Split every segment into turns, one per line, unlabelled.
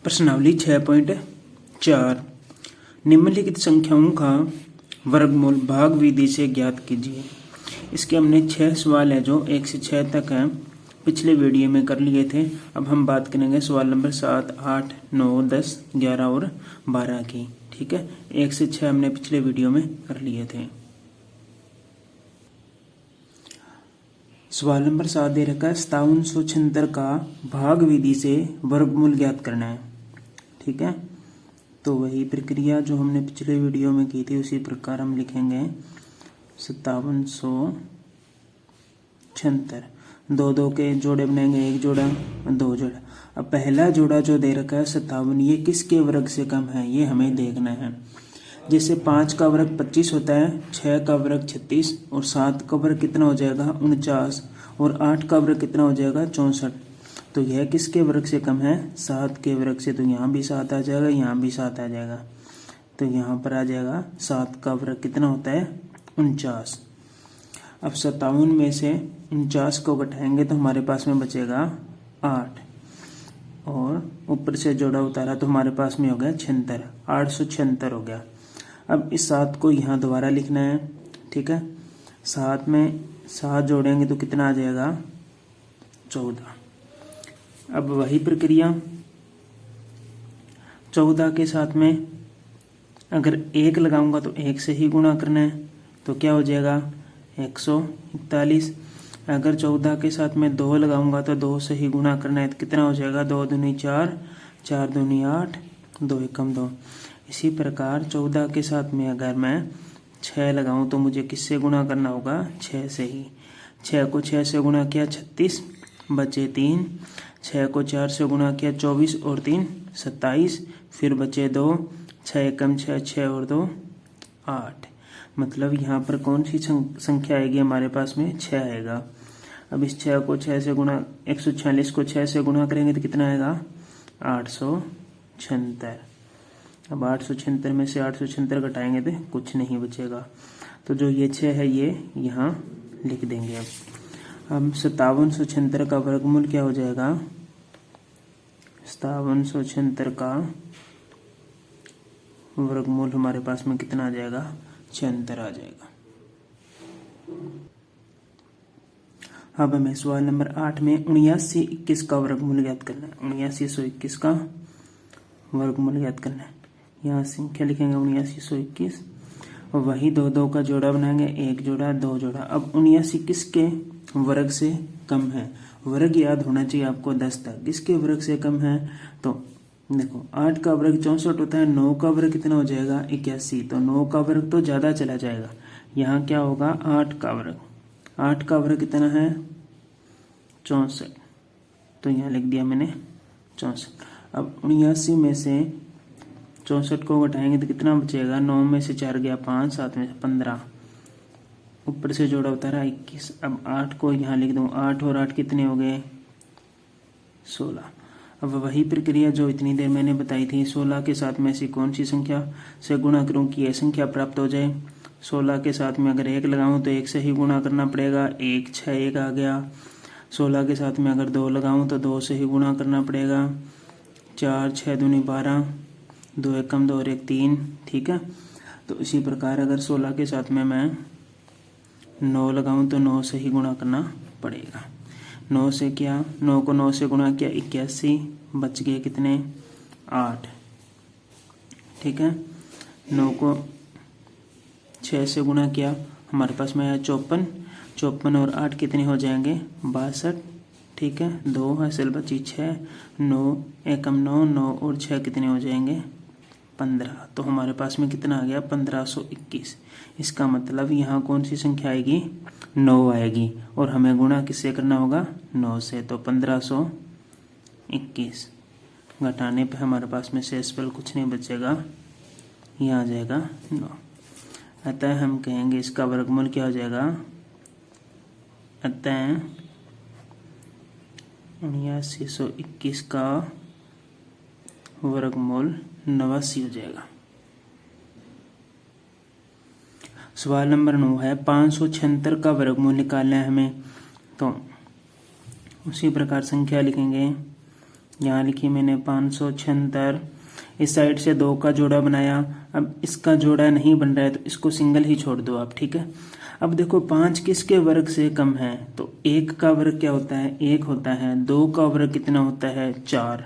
प्रश्नावली 6.4 निम्नलिखित संख्याओं का वर्गमूल भाग विधि से ज्ञात कीजिए। इसके हमने 6 सवाल है जो 1 से 6 तक हैं, पिछले वीडियो में कर लिए थे। अब हम बात करेंगे सवाल नंबर 7, 8, 9, 10, 11 और 12 की। ठीक है, 1 से 6 हमने पिछले वीडियो में कर लिए थे। सवाल नंबर 7 दे रखा है 5776 का भाग विधि से वर्गमूल ज्ञात करना है। ठीक है, तो वही प्रक्रिया जो हमने पिछले वीडियो में की थी उसी प्रकार हम लिखेंगे 5776। दो दो के जोड़े बनाएंगे, एक जोड़ा दो जोड़ा। अब पहला जोड़ा जो दे रखा है 57, ये किसके वर्ग से कम है ये हमें देखना है। जैसे 5 का वर्ग 25 होता है, 6 का वर्ग 36 और 7 का वर्ग कितना हो जाएगा 49 और 8 का वर्ग कितना हो जाएगा 64। तो यह किसके वर्ग से कम है 7 के वर्ग से। तो यहाँ भी 7 आ जाएगा, यहाँ भी 7 आ जाएगा। तो यहाँ पर आ जाएगा 7 का वर्ग कितना होता है 49। अब 57 में से 49 को घटाएंगे तो हमारे पास में बचेगा 8 और ऊपर से जोड़ा उतारा तो हमारे पास में हो गया 76, 876 हो गया। अब इस 7 को यहाँ दोबारा लिखना है। ठीक है, 7 में 7 जोड़ेंगे तो कितना आ जाएगा 14। अब वही प्रक्रिया 14 के साथ में अगर 1 लगाऊंगा तो 1 से ही गुणा करना है, तो क्या हो जाएगा 141। अगर 14 के साथ में 2 लगाऊंगा तो 2 से ही गुणा करना है, तो कितना हो जाएगा 2 दूनी 4, 4 दूनी 8, 2 एकम 2। इसी प्रकार 14 के साथ में अगर मैं 6 लगाऊं तो मुझे किससे गुणा करना होगा 6 से ही। 6 को 6 से गुणा किया 36 बचे 3, 6 को 4 से गुणा किया 24 और 3 27, फिर बचे 2, 6 एकम 6, 6 और 2 8। मतलब यहाँ पर कौन सी संख्या आएगी हमारे पास में 6 आएगा। अब इस 6 को 6 से गुणा 146 को 6 से गुणा करेंगे तो कितना आएगा 876। अब 876 में से 876 घटाएंगे तो कुछ नहीं बचेगा। तो जो ये 6 है ये यहाँ लिख देंगे। अब 5776 का वर्गमूल क्या हो जाएगा 5776 का वर्गमूल हमारे पास में कितना आ जाएगा 76 आ जाएगा। अब हमें सवाल नंबर 8 में 7921 का वर्गमूल ज्ञात करना है। 7921 का वर्गमूल ज्ञात करना है। यहाँ संख्या लिखेंगे 7921 और वही 2 2 का जोड़ा बनाएंगे, एक जोड़ा 2 जोड़ा। अब 7921 के वर्ग से कम है, वर्ग याद होना चाहिए आपको 10 तक। किसके वर्ग से कम है तो देखो 8 का वर्ग 64 होता है, 9 का वर्ग कितना हो जाएगा 81। तो 9 का वर्ग तो ज्यादा चला जाएगा, यहाँ क्या होगा 8 का वर्ग। 8 का वर्ग कितना है 64, तो यहाँ लिख दिया मैंने 64। अब 79 में से 64 को घटाएंगे तो कितना बचेगा 9 में से 4 गया 5, 7 में से 15, ऊपर से जोड़ा उतारा 21। अब 8 को यहाँ लिख दूँ, 8 और 8 कितने हो गए 16। अब वही प्रक्रिया जो इतनी देर मैंने बताई थी 16 के साथ में ऐसी कौन सी संख्या से गुणा करूं कि यह संख्या प्राप्त हो जाए। 16 के साथ में अगर 1 लगाऊं तो 1 से ही गुणा करना पड़ेगा, 1 6 1 आ गया। 16 के साथ में अगर 2 लगाऊं तो 2 से ही गुणा करना पड़ेगा, 4 6 दूनी 12, 2 एकम 2 और 1 3। ठीक है, तो इसी प्रकार अगर 16 के साथ में मैं 9 लगाऊं तो 9 से ही गुणा करना पड़ेगा। 9 से क्या 9 को 9 से गुणा किया 81, बच गए कितने 8। ठीक है, 9 को 6 से गुणा किया हमारे पास में आया 54, 54 और 8 कितने हो जाएंगे 62। ठीक है, 2 हासिल बची 6, 9 एकम 9, 9 और 6 कितने हो जाएंगे 15। तो हमारे पास में कितना आ गया 1521। इसका मतलब यहाँ कौन सी संख्या आएगी 9 आएगी और हमें गुणा किससे करना होगा 9 से। तो 1521 घटाने पे हमारे पास में शेषफल कुछ नहीं बचेगा, यहाँ आ जाएगा 9। अतः हम कहेंगे इसका वर्गमूल क्या हो जाएगा, अतः 7921 का वर्गमूल 89 हो जाएगा। सवाल नंबर 9 है 576 का वर्गमूल निकालना है हमें। तो उसी प्रकार संख्या लिखेंगे यहाँ लिखी मैंने 576। इस साइड से 2 का जोड़ा बनाया। अब इसका जोड़ा नहीं बन रहा है तो इसको सिंगल ही छोड़ दो आप, ठीक है। अब देखो 5 किसके वर्ग से कम है, तो 1 का वर्ग क्या होता है, 1 होता है। 2 का वर्ग कितना होता है, 4।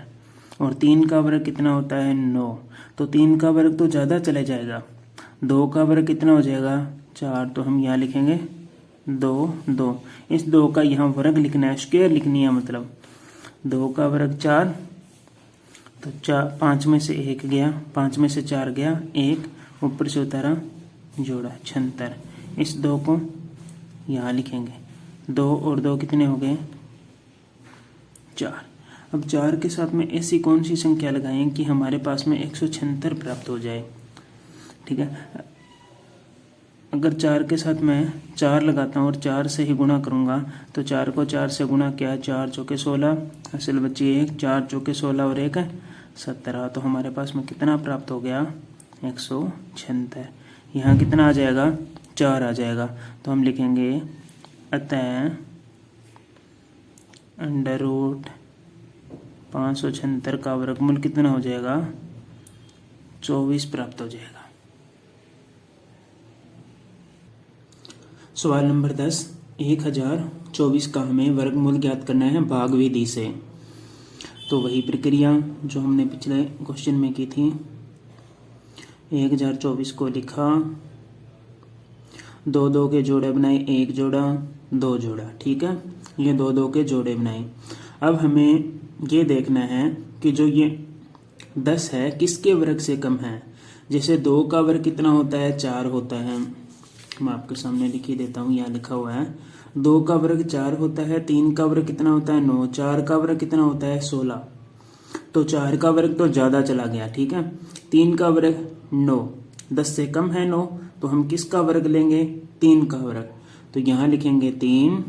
और 3 का वर्ग कितना होता है, 9। तो 3 का वर्ग तो ज़्यादा चले जाएगा। 2 का वर्ग कितना हो जाएगा, 4। तो हम यहाँ लिखेंगे 2। इस 2 का यहाँ वर्ग लिखना है, स्क्वायर लिखनी है, मतलब 2 का वर्ग 4। तो 5 में से 1 गया, 5 में से 4 गया, 1 ऊपर से उतारा, जोड़ा 76। इस 2 को यहाँ लिखेंगे। 2 और 2 कितने हो गए, 4। अब 4 के साथ में ऐसी कौन सी संख्या लगाएं कि हमारे पास में 176 प्राप्त हो जाए, ठीक है। अगर 4 के साथ मैं 4 लगाता हूँ और 4 से ही गुणा करूँगा तो 4 को 4 से गुणा किया, 4 चौके 16, असल बची 1, 4 चौके 16 और 1 17। तो हमारे पास में कितना प्राप्त हो गया, 176। यहाँ कितना आ जाएगा, 4 आ जाएगा। तो हम लिखेंगे अतः √ 576 का वर्गमूल कितना हो जाएगा, 24 प्राप्त हो जाएगा। सवाल नंबर 10, 1024 का हमें वर्गमूल ज्ञात करना है भाग विधि से। तो वही प्रक्रिया जो हमने पिछले क्वेश्चन में की थी। 1024 को लिखा, 2 के जोड़े बनाए, 1 जोड़ा 2 जोड़ा, ठीक है। ये 2 के जोड़े बनाए। अब हमें ये देखना है कि जो ये 10 है किसके वर्ग से कम है। जैसे 2 का वर्ग कितना होता है, 4 होता है। मैं आपके सामने लिख ही देता हूँ, यहाँ लिखा हुआ है 2 का वर्ग 4 होता है। 3 का वर्ग कितना होता है, 9। 4 का वर्ग कितना होता है, 16। तो 4 का वर्ग तो ज़्यादा चला गया, ठीक है। 3 का वर्ग 9, 10 से कम है 9, तो हम किसका वर्ग लेंगे, 3 का वर्ग। तो यहाँ लिखेंगे 3,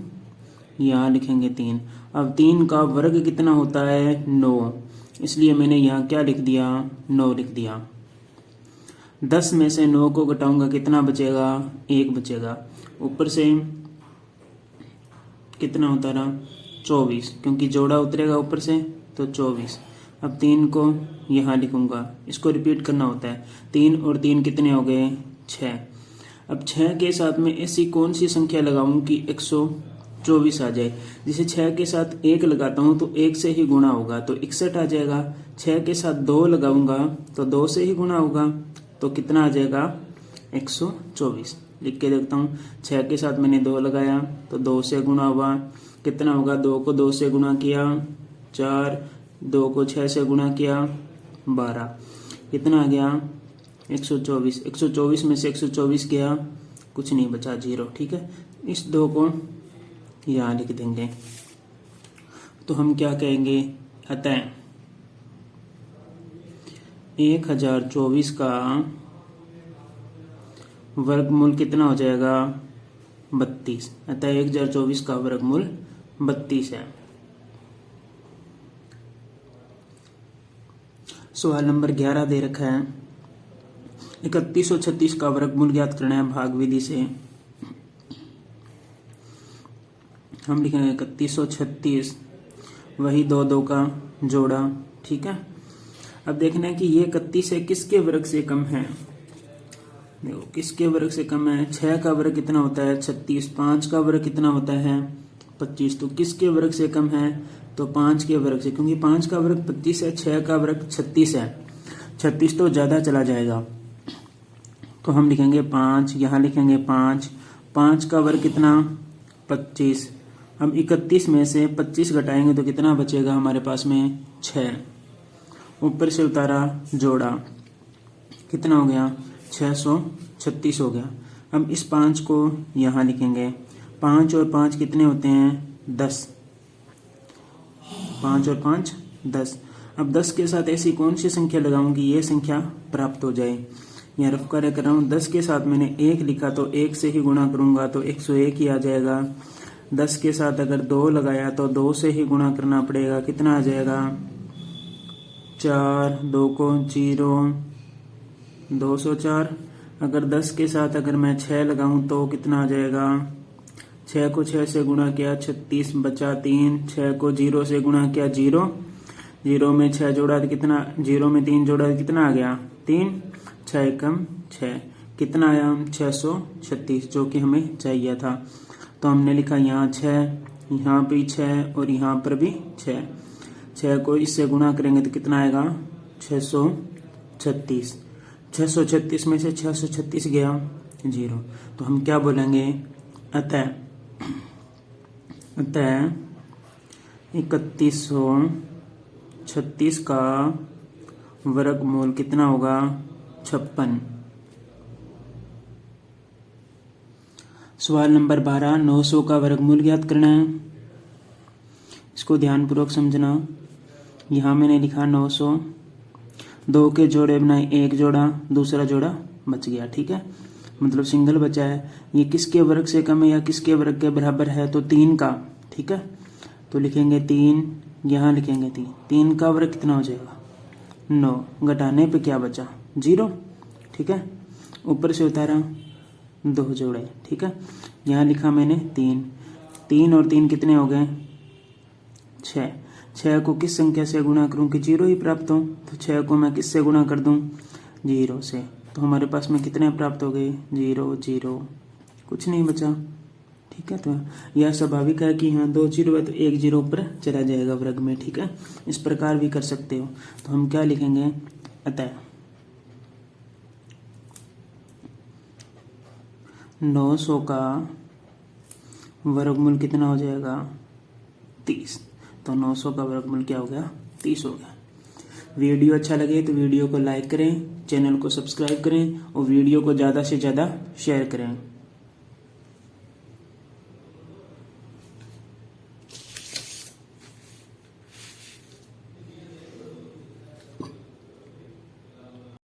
यहाँ लिखेंगे 3। अब 3 का वर्ग कितना होता है, 9, इसलिए मैंने यहाँ क्या लिख दिया, 9 लिख दिया। 10 में से 9 को घटाऊंगा, कितना बचेगा, 1 बचेगा। ऊपर से कितना उतारा, 24, क्योंकि जोड़ा उतरेगा ऊपर से, तो 24। अब 3 को यहाँ लिखूंगा, इसको रिपीट करना होता है। 3 और 3 कितने हो गए, 6। अब 6 के साथ में ऐसी कौन सी संख्या लगाऊं कि 124 आ जाए। जैसे 6 के साथ 1 लगाता हूं तो 1 से ही गुणा होगा, तो 61 आ जाएगा। 6 के साथ 2 लगाऊंगा तो 2 से ही गुणा होगा, तो कितना आ जाएगा, 124। लिख के देखता हूँ। 6 के साथ मैंने 2 लगाया तो 2 से गुणा हुआ, कितना होगा, 2 को 2 से गुणा किया 4, 2 को 6 से गुणा किया 12, कितना आ गया, 124। 124 में से 124 गया, कुछ नहीं बचा, 0, ठीक है। इस 2 को यहाँ लिख देंगे। तो हम क्या कहेंगे, अतः 1024 का वर्गमूल कितना हो जाएगा, 32। अतः 1024 का वर्गमूल 32 है। सवाल नंबर 11 दे रखा है, 3136 का वर्गमूल ज्ञात करना है भाग विधि से। हम लिखेंगे 3136, वही 2 का जोड़ा, ठीक है। अब देखना है कि ये 31 है किसके वर्ग से कम है। देखो किसके वर्ग से कम है, 6 का वर्ग कितना होता है, 36। 5 का वर्ग कितना होता है, 25। तो किसके वर्ग से कम है, तो 5 के वर्ग से, क्योंकि 5 का वर्ग 25 है, 6 का वर्ग 36 है। 36 तो ज्यादा चला जाएगा, तो हम लिखेंगे 5, यहाँ लिखेंगे 5। 5 का वर्ग कितना, 25। हम 31 में से 25 घटाएंगे तो कितना बचेगा हमारे पास में, 6। ऊपर से उतारा, जोड़ा, कितना हो गया, 636 हो गया। हम इस 5 को यहाँ लिखेंगे। 5 और 5 कितने होते हैं, 10। 5 और 5 10। अब 10 के साथ ऐसी कौन सी संख्या लगाऊं कि ये संख्या प्राप्त हो जाए। यहाँ रफ कार्य कर रहा हूँ। 10 के साथ मैंने 1 लिखा तो 1 से ही गुणा करूंगा तो 101 ही आ जाएगा। 10 के साथ अगर 2 लगाया तो 2 से ही गुणा करना पड़ेगा, कितना आ जाएगा, 4, 2 को 0, 204। अगर 10 के साथ अगर मैं 6 लगाऊं तो कितना आ जाएगा, 6 को 6 से गुणा किया 36, बचा 3, 6 को 0 से गुणा किया 0, 0 में 6 जोड़ा तो कितना, 0 में 3 जोड़ा तो कितना आ गया 3, 6 एकम 6, कितना आया 636 जो कि हमें चाहिए था। तो हमने लिखा यहाँ 6, यहाँ भी 6 और यहाँ पर भी 6, 6 को इससे गुणा करेंगे तो कितना आएगा 636, 636 में से 636 गया 0। तो हम क्या बोलेंगे, अतः 3136 का वर्गमूल कितना होगा 56। सवाल नंबर 12, 900 का वर्गमूल ज्ञात करना है। इसको ध्यानपूर्वक समझना। यहाँ मैंने लिखा 900, 2 के जोड़े बनाए, एक जोड़ा, दूसरा जोड़ा बच गया, ठीक है, मतलब सिंगल बचा है। ये किसके वर्ग से कम है या किसके वर्ग के बराबर है, तो 3 का, ठीक है। तो लिखेंगे 3, यहाँ लिखेंगे 3, 3 का वर्ग कितना हो जाएगा 9, घटाने पे क्या बचा 0, ठीक है। ऊपर से उतारा 2 जोड़े, ठीक है। यहाँ लिखा मैंने 3, 3 और 3 कितने हो गए 6, 6 को किस संख्या से गुणा करूं कि 0 ही प्राप्त हो, तो 6 को मैं किससे गुणा कर दूं 0 से, तो हमारे पास में कितने प्राप्त हो गए 0 0, कुछ नहीं बचा, ठीक है। तो यह स्वाभाविक है कि यहाँ 2 0 है तो 1 0 ऊपर चला जाएगा वर्ग में, ठीक है। इस प्रकार भी कर सकते हो। तो हम क्या लिखेंगे, अतः 900 का वर्गमूल कितना हो जाएगा 30। तो 900 का वर्गमूल क्या हो गया 30 हो गया। वीडियो अच्छा लगे तो वीडियो को लाइक करें, चैनल को सब्सक्राइब करें और वीडियो को ज़्यादा से ज़्यादा शेयर करें।